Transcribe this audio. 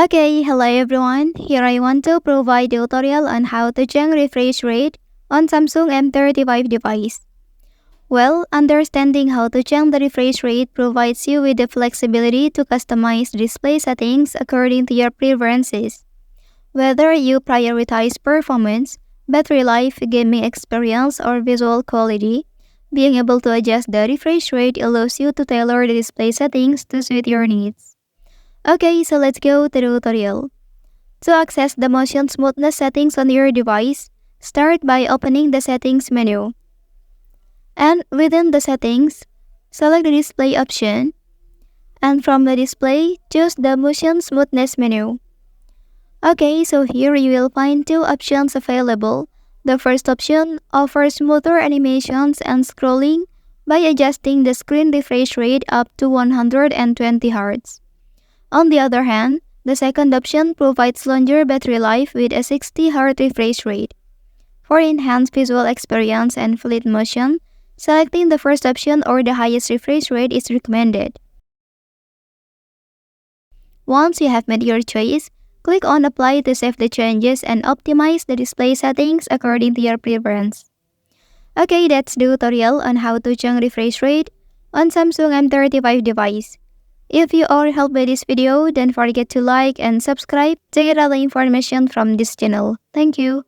Okay, hello everyone. Here I want to provide a tutorial on how to change refresh rate on Samsung M35 device. Well, understanding how to change the refresh rate provides you with the flexibility to customize display settings according to your preferences. Whether you prioritize performance, battery life, gaming experience, or visual quality, being able to adjust the refresh rate allows you to tailor the display settings to suit your needs. Okay, so let's go to the tutorial. To access the motion smoothness settings on your device, start by opening the settings menu. And within the settings, select the display option. And from the display, choose the motion smoothness menu. Okay, so here you will find two options available. The first option offers smoother animations and scrolling by adjusting the screen refresh rate up to 120 Hz. On the other hand, the second option provides longer battery life with a 60 Hz refresh rate. For enhanced visual experience and fluid motion, selecting the first option or the highest refresh rate is recommended. Once you have made your choice, click on Apply to save the changes and optimize the display settings according to your preference. Okay, that's the tutorial on how to change refresh rate on Samsung M35 device. If you are helped by this video, don't forget to like and subscribe to get all the information from this channel. Thank you.